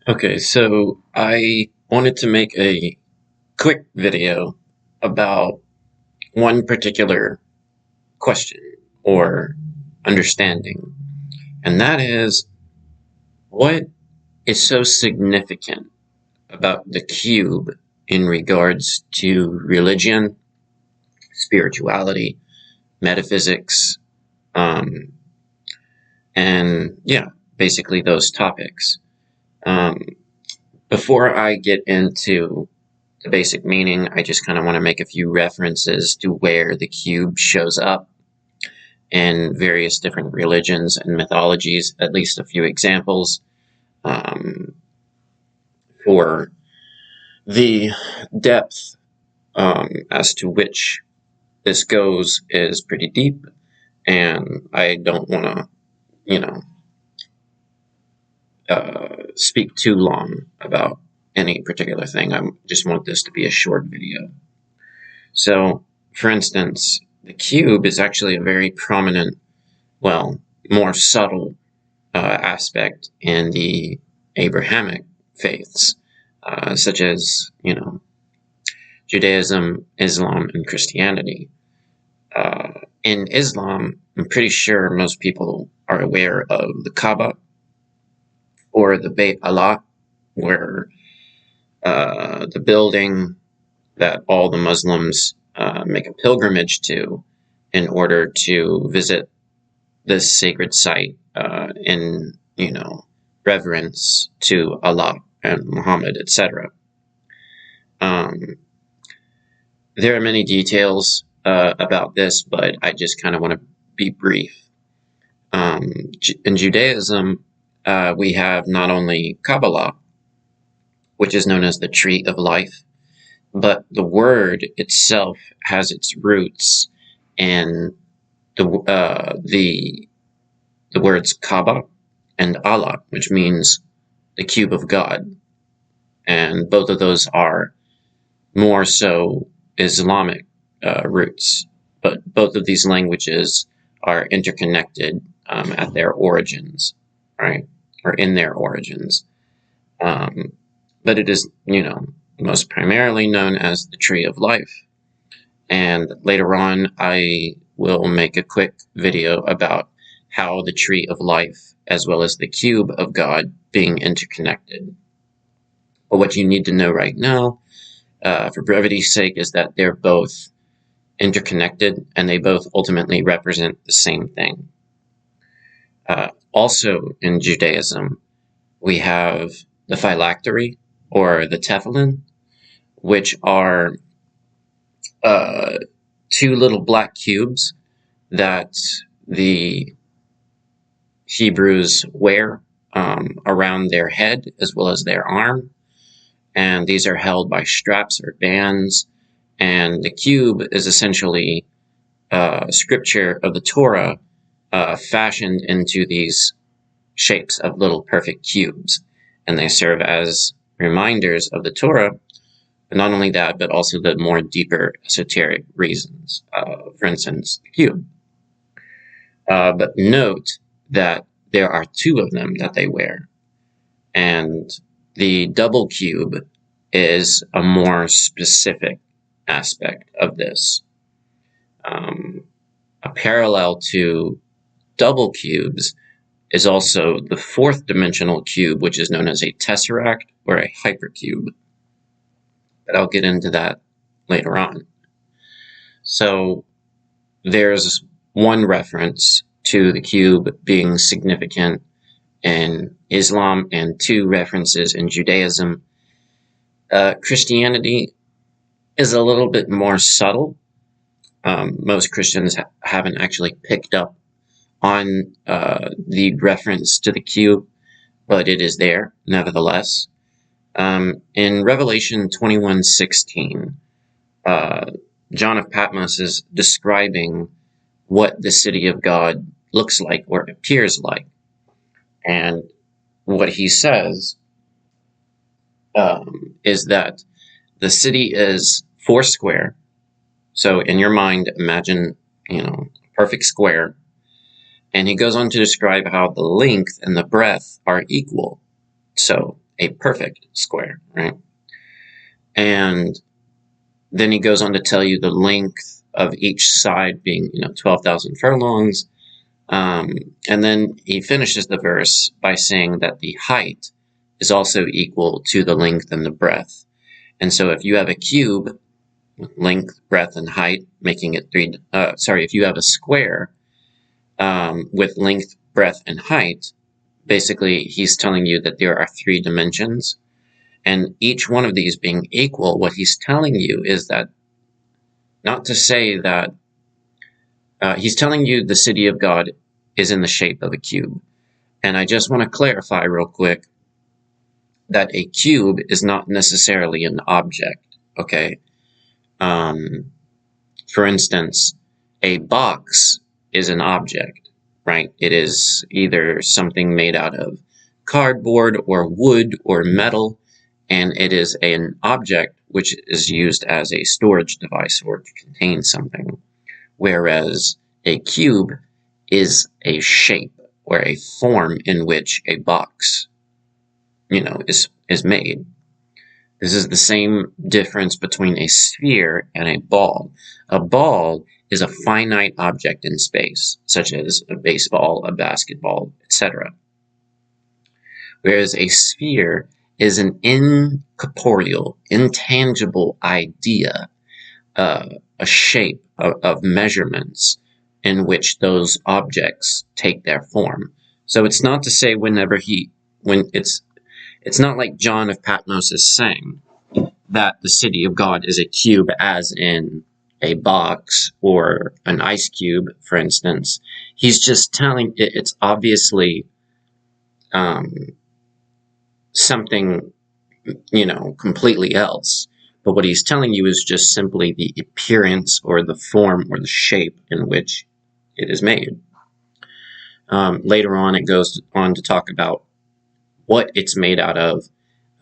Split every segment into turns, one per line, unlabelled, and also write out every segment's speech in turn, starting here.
Okay, so I wanted to make a quick video about one particular question or understanding, and that is what is so significant about the cube in regards to religion, spirituality, metaphysics, um, and yeah, basically those topics. Um, Before I get into the basic meaning, I just kind of want to make a few references to where the cube shows up in various different religions and mythologies, at least a few examples. Um, for the depth as to which this goes is pretty deep, and I don't want to, you know, speak too long about any particular thing. I just want this to be a short video. So, for instance, the cube is actually a very prominent, well, more subtle aspect in the Abrahamic faiths, such as, Judaism, Islam, and Christianity. In Islam, I'm pretty sure most people are aware of the Kaaba or the Beit Allah, where the building that all the Muslims make a pilgrimage to in order to visit this sacred site in, reverence to Allah and Muhammad, etc. There are many details about this, but I just kind of want to be brief. In Judaism, we have not only Kabbalah, which is known as the tree of life, but the word itself has its roots in the words Kaaba and Allah, which means the cube of God, and both of those are more so Islamic roots, but both of these languages are interconnected at their origins, right, or in their origins. But it is, most primarily known as the Tree of Life. And later on, I will make a quick video about how the Tree of Life, as well as the Cube of God, being interconnected. But what you need to know right now, for brevity's sake, is that they're both interconnected and they both ultimately represent the same thing. Also in Judaism, we have the phylactery, or the tefillin, which are two little black cubes that the Hebrews wear around their head as well as their arm. And these are held by straps or bands. And the cube is essentially scripture of the Torah fashioned into these shapes of little perfect cubes. And they serve as reminders of the Torah, but not only that, but also the more deeper esoteric reasons. For instance, the cube. But note that there are two of them that they wear. And the double cube is a more specific aspect of this. A parallel to double cubes is also the fourth dimensional cube, which is known as a tesseract or a hypercube. But I'll get into that later on. So there's one reference to the cube being significant in Islam and two references in Judaism. Christianity is a little bit more subtle. Most Christians haven't actually picked up on the reference to the cube, but it is there nevertheless. In Revelation 21:16, John of Patmos is describing what the city of God looks like or appears like. And what he says is that the city is 4 square. So in your mind, imagine, a perfect square. And he goes on to describe how the length and the breadth are equal. So a perfect square, right? And then he goes on to tell you the length of each side being, 12,000 furlongs. And then he finishes the verse by saying that the height is also equal to the length and the breadth. And so if you have a cube, length, breadth, and height, making it if you have a square with length, breadth, and height, basically he's telling you that there are 3 dimensions. And each one of these being equal, what he's telling you is that, not to say that, he's telling you the city of God is in the shape of a cube. And I just want to clarify real quick that a cube is not necessarily an object, okay? For instance, a box is an object, right? It is either something made out of cardboard or wood or metal, and it is an object which is used as a storage device or to contain something. Whereas a cube is a shape or a form in which a box, is made. This is the same difference between a sphere and a ball. A ball is a finite object in space, such as a baseball, a basketball, etc. Whereas a sphere is an incorporeal, intangible idea, a shape of measurements in which those objects take their form. So it's not to say it's not like John of Patmos is saying that the city of God is a cube, as in a box or an ice cube, for instance. He's just telling it's obviously something, completely else. But what he's telling you is just simply the appearance or the form or the shape in which it is made. Later on, it goes on to talk about what it's made out of.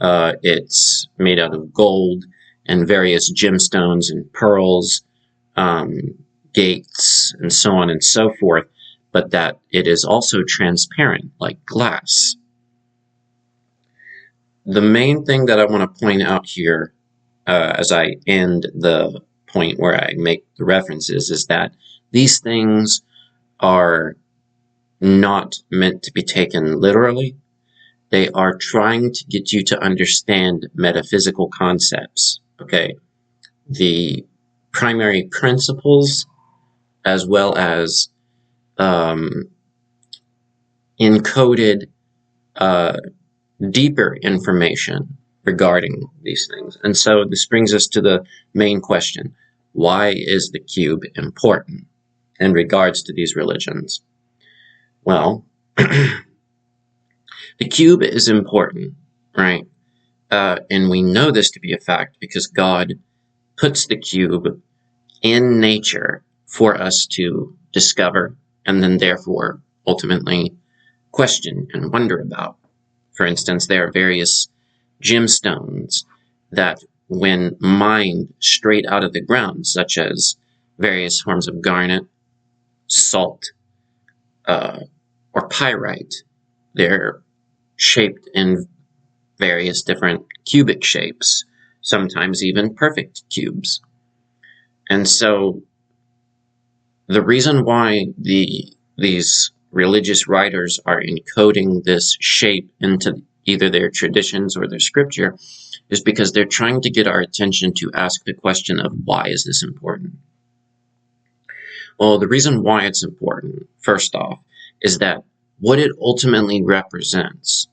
It's made out of gold and various gemstones and pearls, gates, and so on and so forth, but that it is also transparent, like glass. The main thing that I want to point out here, as I end the point where I make the references, is that these things are not meant to be taken literally. They are trying to get you to understand metaphysical concepts, okay? The primary principles, as well as encoded deeper information regarding these things. And so this brings us to the main question. Why is the cube important in regards to these religions? Well, the cube is important, right? And we know this to be a fact because God puts the cube in nature for us to discover and then therefore ultimately question and wonder about. For instance, there are various gemstones that, when mined straight out of the ground, such as various forms of garnet, salt, or pyrite, they're shaped in various different cubic shapes, sometimes even perfect cubes. And so the reason why these religious writers are encoding this shape into either their traditions or their scripture is because they're trying to get our attention to ask the question of, why is this important? Well, the reason why it's important, first off, is that what it ultimately represents.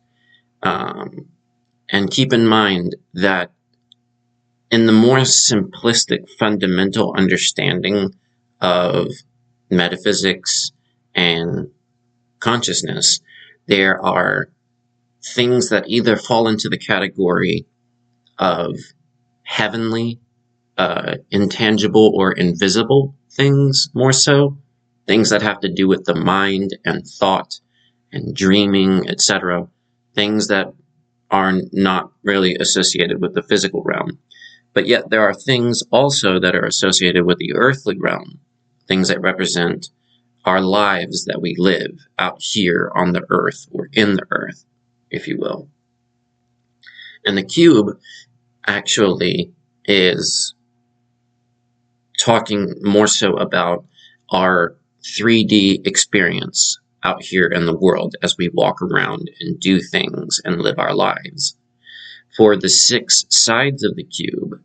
And keep in mind that in the more simplistic, fundamental understanding of metaphysics and consciousness, there are things that either fall into the category of heavenly, intangible, or invisible things, more so, things that have to do with the mind and thought and dreaming, etc., things that are not really associated with the physical realm. But yet there are things also that are associated with the earthly realm, things that represent our lives that we live out here on the earth, or in the earth, if you will. And the cube actually is talking more so about our 3D experience out here in the world as we walk around and do things and live our lives. For the 6 sides of the cube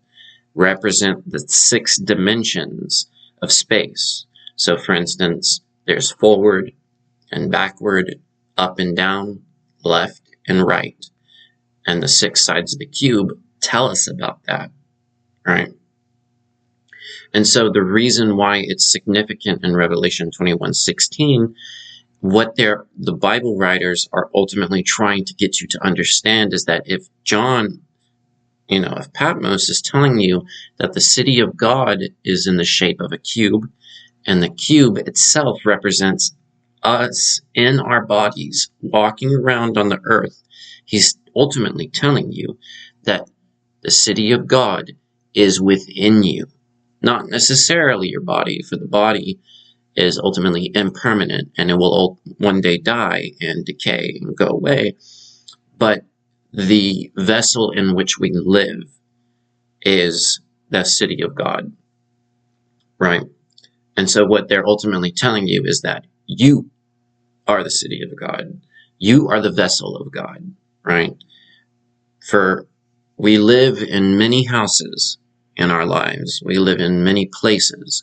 represent the 6 dimensions of space. So for instance, there's forward and backward, up and down, left and right. And the 6 sides of the cube tell us about that, right? And so the reason why it's significant in Revelation 21:16, what the Bible writers are ultimately trying to get you to understand is that if John, if Patmos is telling you that the city of God is in the shape of a cube, and the cube itself represents us in our bodies walking around on the earth, he's ultimately telling you that the city of God is within you. Not necessarily your body, for the body is ultimately impermanent and it will one day die and decay and go away. But the vessel in which we live is the city of God, right? And so what they're ultimately telling you is that you are the city of God. You are the vessel of God, right? For we live in many houses in our lives. We live in many places.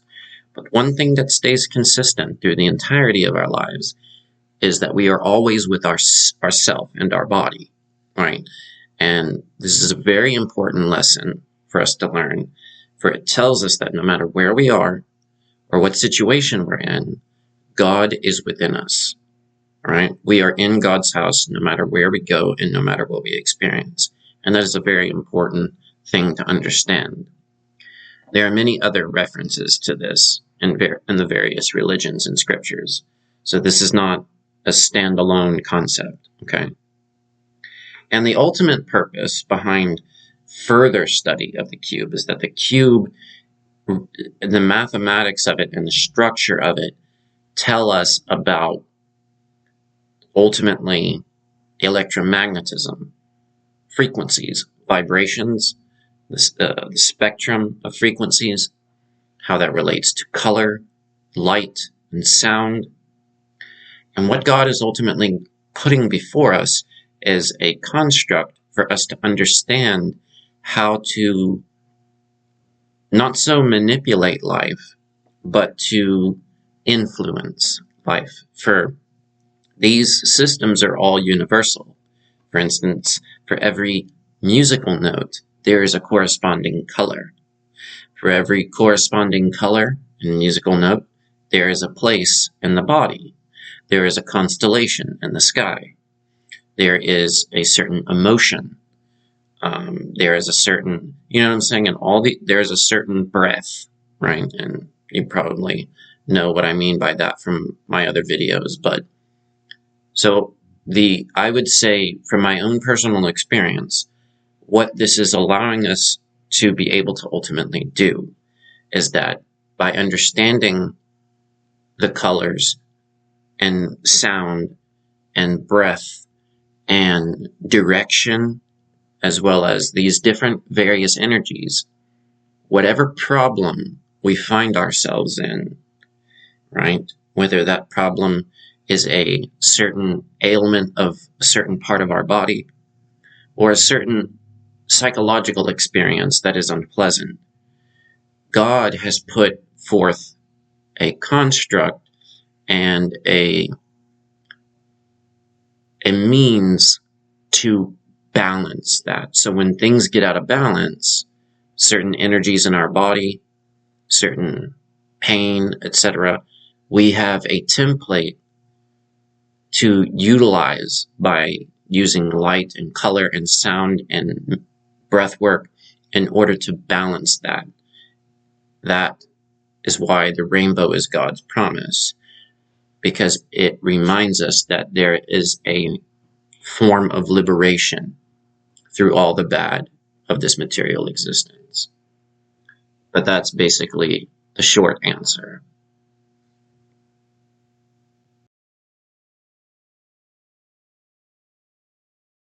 But one thing that stays consistent through the entirety of our lives is that we are always with ourself and our body, right? And this is a very important lesson for us to learn, for it tells us that no matter where we are or what situation we're in, God is within us, right? We are in God's house no matter where we go and no matter what we experience. And that is a very important thing to understand. There are many other references to this in the various religions and scriptures. So this is not a standalone concept, okay? And the ultimate purpose behind further study of the cube is that the cube, the mathematics of it and the structure of it tell us about ultimately electromagnetism, frequencies, vibrations, the spectrum of frequencies, how that relates to color, light, and sound. And what God is ultimately putting before us is a construct for us to understand how to not so manipulate life, but to influence life. For these systems are all universal. For instance, for every musical note, there is a corresponding color. For every corresponding color and musical note, there is a place in the body. There is a constellation in the sky. There is a certain emotion. There is a certain, you know what I'm saying? And there's a certain breath, right? And you probably know what I mean by that from my other videos. But so I would say from my own personal experience, what this is allowing us to be able to ultimately do is that by understanding the colors and sound and breath and direction, as well as these different various energies, whatever problem we find ourselves in, right? Whether that problem is a certain ailment of a certain part of our body or a certain psychological experience that is unpleasant, God has put forth a construct and a means to balance that. So when things get out of balance, certain energies in our body, certain pain, etc., we have a template to utilize by using light and color and sound and breath work in order to balance that. That is why the rainbow is God's promise, because it reminds us that there is a form of liberation through all the bad of this material existence. But that's basically the short answer.